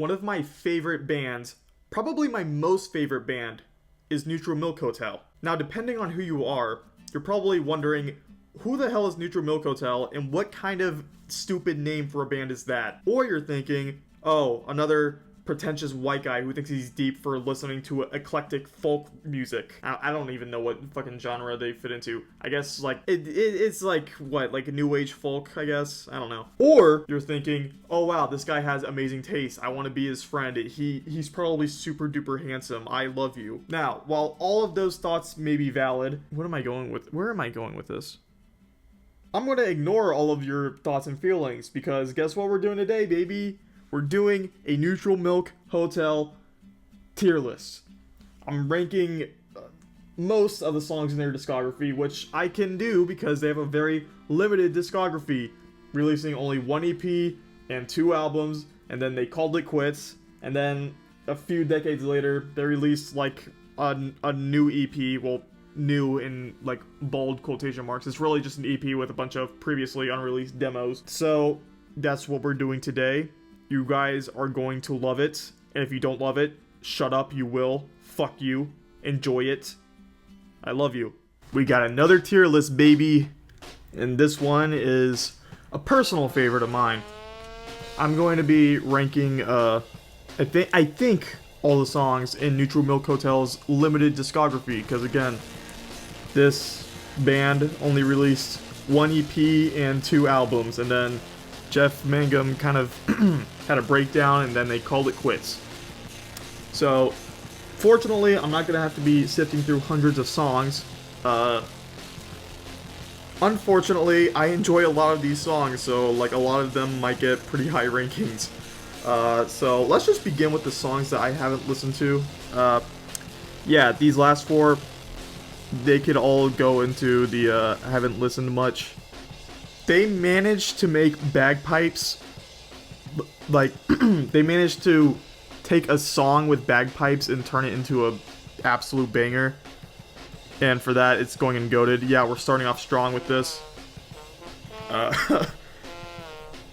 One of my favorite bands, probably my most favorite band, is Neutral Milk Hotel. Now, depending on who you are, you're probably wondering, who the hell is Neutral Milk Hotel and what kind of stupid name for a band is that? Or you're thinking, oh, another pretentious white guy who thinks he's deep for listening to eclectic folk music. I don't even know what fucking genre they fit into. I guess like it's like what, like a new age folk, I guess. I don't know. Or you're thinking, oh wow, this guy has amazing taste. I want to be his friend. He's probably super duper handsome. I love you. Now, while all of those thoughts may be valid, where am I going with this? I'm going to ignore all of your thoughts and feelings because guess what we're doing today, baby? We're doing a Neutral Milk Hotel tier list. I'm ranking most of the songs in their discography, which I can do because they have a very limited discography, releasing only 1 EP and 2 albums, and then they called it quits, and then a few decades later, they released like a new EP, well, new in like bold quotation marks. It's really just an EP with a bunch of previously unreleased demos. So that's what we're doing today. You guys are going to love it. And if you don't love it, shut up, you will. Fuck you. Enjoy it. I love you. We got another tier list, baby. And this one is a personal favorite of mine. I'm going to be ranking, I think all the songs in Neutral Milk Hotel's limited discography. Because again, this band only released 1 EP and 2 albums. And then Jeff Mangum kind of had a breakdown and then they called it quits. So, fortunately, I'm not going to have to be sifting through hundreds of songs. Unfortunately, I enjoy a lot of these songs, so like a lot of them might get pretty high rankings. So let's just begin with the songs that I haven't listened to. Yeah, these last 4, they could all go into the I haven't listened much. They managed to make bagpipes, like, they managed to take a song with bagpipes and turn it into a absolute banger. And for that, it's going in goated. Yeah, we're starting off strong with this.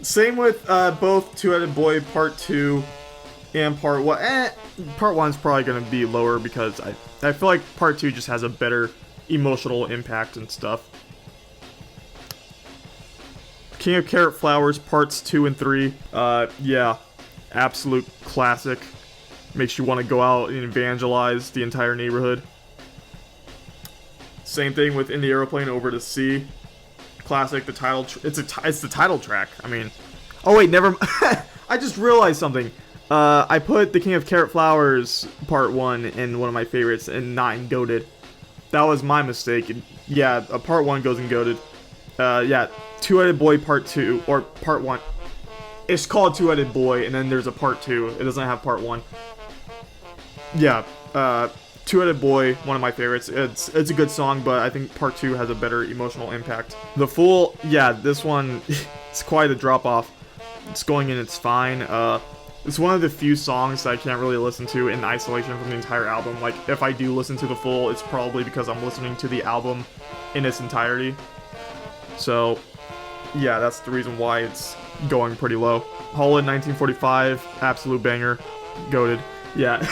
Same with both Two-Headed Boy Part 2 and Part 1. Part 1's probably going to be lower because I feel like Part 2 just has a better emotional impact and stuff. King of Carrot Flowers Parts 2 and 3. Yeah, absolute classic. Makes you want to go out and evangelize the entire neighborhood. Same thing with In the Aeroplane Over the Sea. Classic, the title. It's the title track. I mean, oh wait, never. I just realized something. I put the King of Carrot Flowers Part 1 in one of my favorites and not in goated. That was my mistake. Yeah, Part 1 goes in goated. Yeah, Two-Headed Boy Part 2 or Part 1. It's called Two-Headed Boy, and then there's a Part 2. It doesn't have Part 1. Yeah, Two-Headed Boy, one of my favorites. It's a good song, but I think Part 2 has a better emotional impact. The Fool, yeah, this one, it's quite a drop-off. It's going in, it's fine. It's one of the few songs that I can't really listen to in isolation from the entire album. Like, if I do listen to The Fool, it's probably because I'm listening to the album in its entirety. So, yeah, that's the reason why it's going pretty low. Holland 1945, absolute banger, goated. Yeah.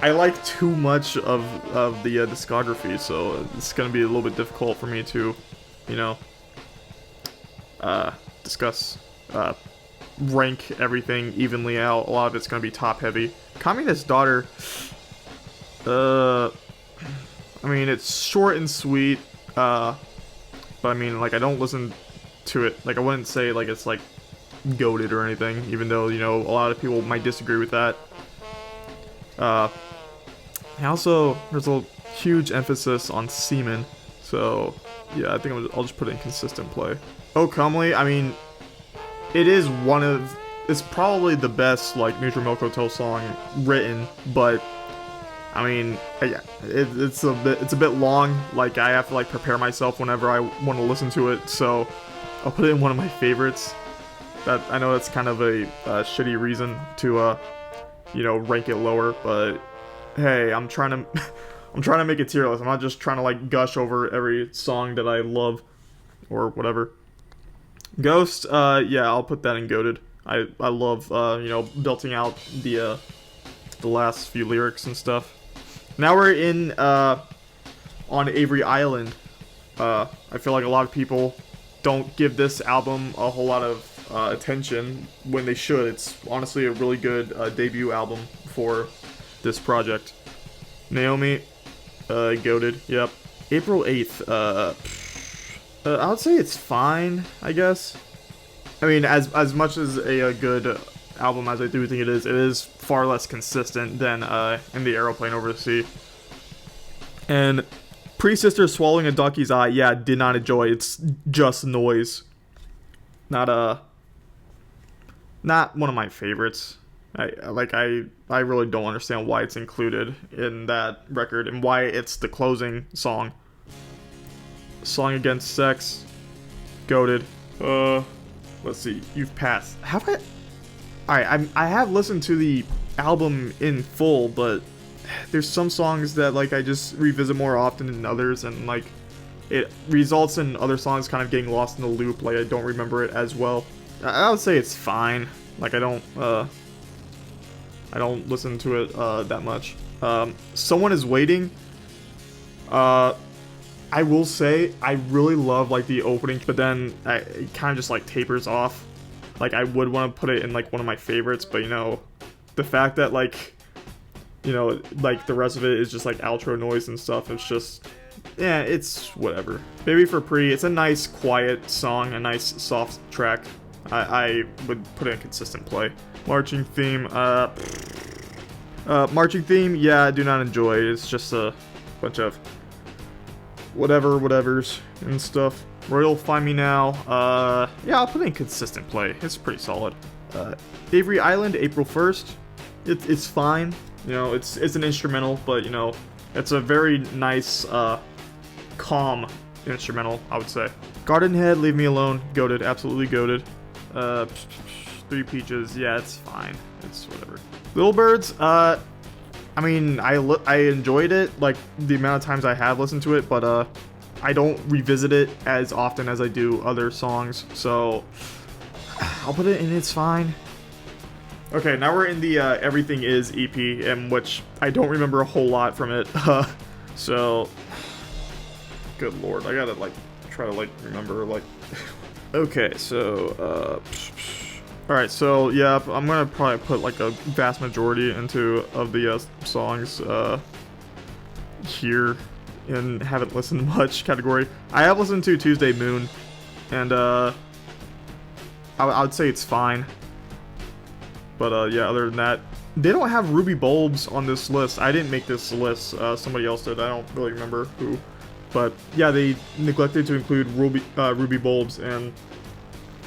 I like too much of the discography, so it's gonna be a little bit difficult for me to, you know, discuss, rank everything evenly out. A lot of it's gonna be top heavy. Communist Daughter, I mean, it's short and sweet, but I mean, like, I don't listen to it, like, I wouldn't say, like, it's, like, goated or anything, even though, you know, a lot of people might disagree with that. And also, there's a huge emphasis on semen, so, yeah, I think I'll just put it in consistent play. Oh Comely, I mean, it's probably the best, like, Neutral Milk Hotel song written, but, I mean, yeah, it's a bit long, like, I have to, like, prepare myself whenever I want to listen to it, so I'll put it in one of my favorites. That, I know that's kind of a shitty reason to, you know, rank it lower, but hey, I'm trying to make a tier list. I'm not just trying to, like, gush over every song that I love or whatever. Ghost, yeah, I'll put that in goated. I love you know, belting out the last few lyrics and stuff. Now we're in on Avery Island. I feel like a lot of people don't give this album a whole lot of attention when they should. It's honestly a really good debut album for this project. Naomi, goated. Yep. April 8th. I would say it's fine, I guess. I mean, as much as a good album as I do think it is far less consistent than in the Aeroplane Over the Sea. And Pre-Sister Swallowing a Donkey's Eye, yeah, did not enjoy. It's just noise. Not one of my favorites. I really don't understand why it's included in that record and why it's the closing song. Song Against Sex, goated. Let's see. You've Passed. Have I? Alright, I have listened to the album in full, but there's some songs that like I just revisit more often than others, and like it results in other songs kind of getting lost in the loop. Like I don't remember it as well. I would say it's fine. Like I don't listen to it that much. Someone Is Waiting. I will say I really love like the opening, but then it kind of just like tapers off. Like I would want to put it in like one of my favorites, but you know, the fact that like, you know, like the rest of it is just like outro noise and stuff, it's just, yeah, it's whatever. Baby for Pre, it's a nice quiet song, a nice soft track. I would put it in consistent play. Marching Theme, Marching Theme, yeah, I do not enjoy. It's just a bunch of whatevers and stuff. Royal Find Me Now, yeah, I'll put it in consistent play. It's pretty solid. Avery Island, April 1st, it's fine. You know, it's an instrumental, but you know, it's a very nice, calm instrumental, I would say. Garden Head, Leave Me Alone, goated, absolutely goated. Three Peaches, yeah, it's fine. It's whatever. Little Birds, I mean, I enjoyed it, like, the amount of times I have listened to it, but, I don't revisit it as often as I do other songs, so I'll put it in It's Fine. Okay, now we're in the Everything Is EP, in which I don't remember a whole lot from it, so, good lord, I gotta, like, try to, like, remember, like, okay, so, alright, so, yeah, I'm gonna probably put, like, a vast majority of the songs, here, and haven't listened much category. I have listened to Tuesday Moon, and, I would say it's fine. But, yeah, other than that, they don't have Ruby Bulbs on this list. I didn't make this list, somebody else did. I don't really remember who. But, yeah, they neglected to include Ruby Bulbs, and,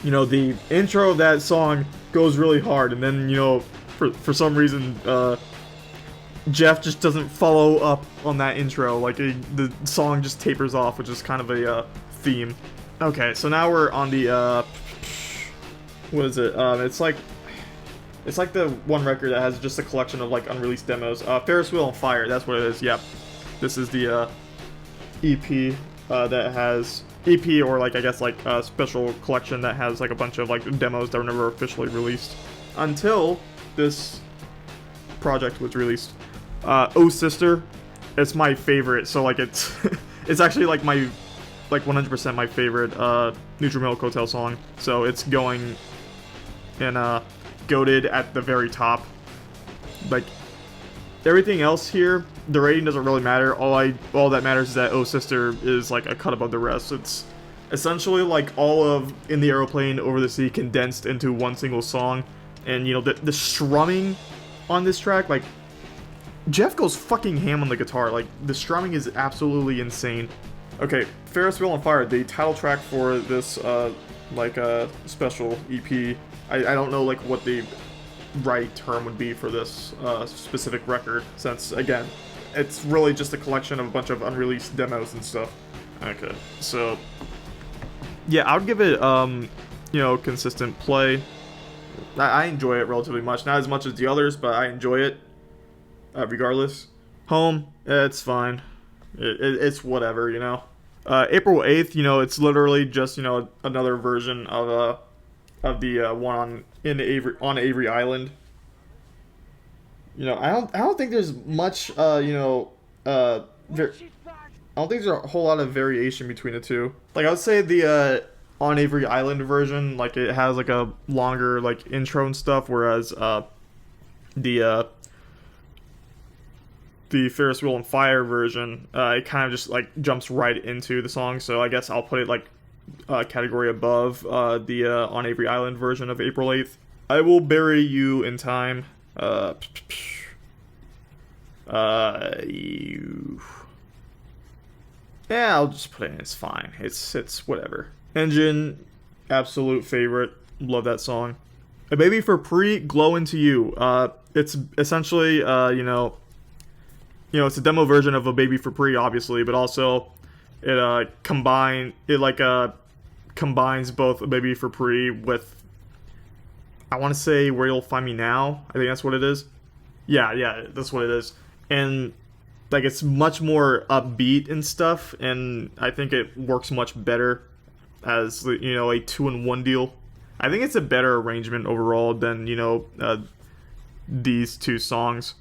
you know, the intro of that song goes really hard, and then, you know, for some reason, Jeff just doesn't follow up on that intro. Like, the song just tapers off, which is kind of a theme. Okay, so now we're on the, what is it? It's like the one record that has just a collection of, like, unreleased demos. Ferris Wheel on Fire, that's what it is, yep. This is the, EP, that has... EP, or, like, I guess, like, a special collection that has, like, a bunch of, like, demos that were never officially released. Until this project was released. Oh Sister, it's my favorite, so, like, it's... it's actually, like, my... like, 100% my favorite, Neutral Milk Hotel song. So, it's going... in, goated at the very top. Like, everything else here, the rating doesn't really matter. All that matters is that Oh Sister is like a cut above the rest. It's essentially like all of In the Aeroplane Over the Sea condensed into one single song. And you know, the strumming on this track, like, Jeff goes fucking ham on the guitar. Like, the strumming is absolutely insane. Okay, Ferris Wheel on Fire, the title track for this special EP. I don't know, like, what the right term would be for this specific record, since, again, it's really just a collection of a bunch of unreleased demos and stuff. Okay, so, yeah, I would give it, you know, consistent play. I enjoy it relatively much. Not as much as the others, but I enjoy it, regardless. Home, it's fine. It's whatever, you know. April 8th, you know, it's literally just, you know, another version of of the one on Avery Island. I don't think there's much I don't think there's a whole lot of variation between the two. Like, I would say the on Avery Island version, like, it has like a longer like intro and stuff, whereas the Ferris Wheel and Fire version, it kind of just like jumps right into the song. So I guess I'll put it like category above the on Avery Island version of April 8th. I Will Bury You in Time. Yeah, I'll just put it in. It's fine. It's whatever. Engine, absolute favorite. Love that song. A Baby for Pre, Glow Into You. It's essentially it's a demo version of A Baby for Pre, obviously, but also it combines both A Baby for Pre with, I want to say, Where You'll Find Me Now. I think that's what it is. Yeah, that's what it is. And like, it's much more upbeat and stuff, and I think it works much better as a 2-in-1 deal. I think it's a better arrangement overall than these two songs.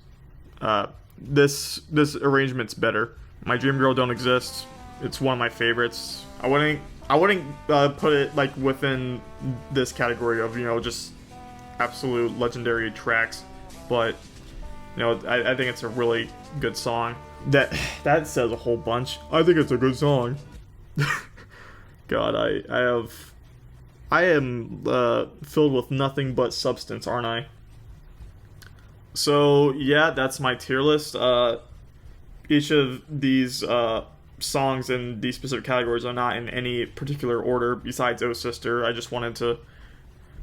This arrangement's better. My Dream Girl Don't Exist. It's one of my favorites. I wouldn't put it like within this category of just absolute legendary tracks, but I think it's a really good song. That says a whole bunch. I think it's a good song. God, I am filled with nothing but substance, aren't I? So yeah, that's my tier list. Each of these songs in these specific categories are not in any particular order besides Oh Sister. I just wanted to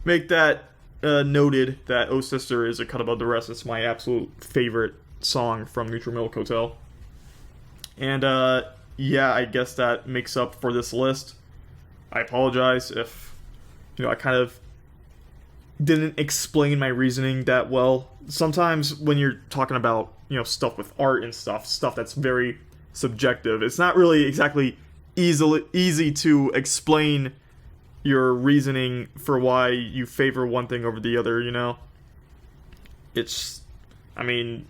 make that noted that Oh Sister is a cut above the rest. It's my absolute favorite song from Neutral Milk Hotel. And yeah, I guess that makes up for this list. I apologize if I kind of didn't explain my reasoning that well. Sometimes when you're talking about stuff with art and stuff that's very subjective, it's not really exactly easy to explain your reasoning for why you favor one thing over the other. It's, I mean,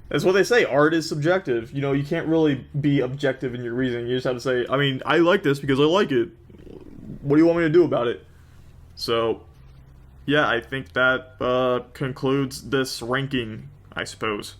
that's what they say. Art is subjective. You can't really be objective in your reasoning. You just have to say, I mean, I like this because I like it. What do you want me to do about it? So, yeah, I think that concludes this ranking, I suppose.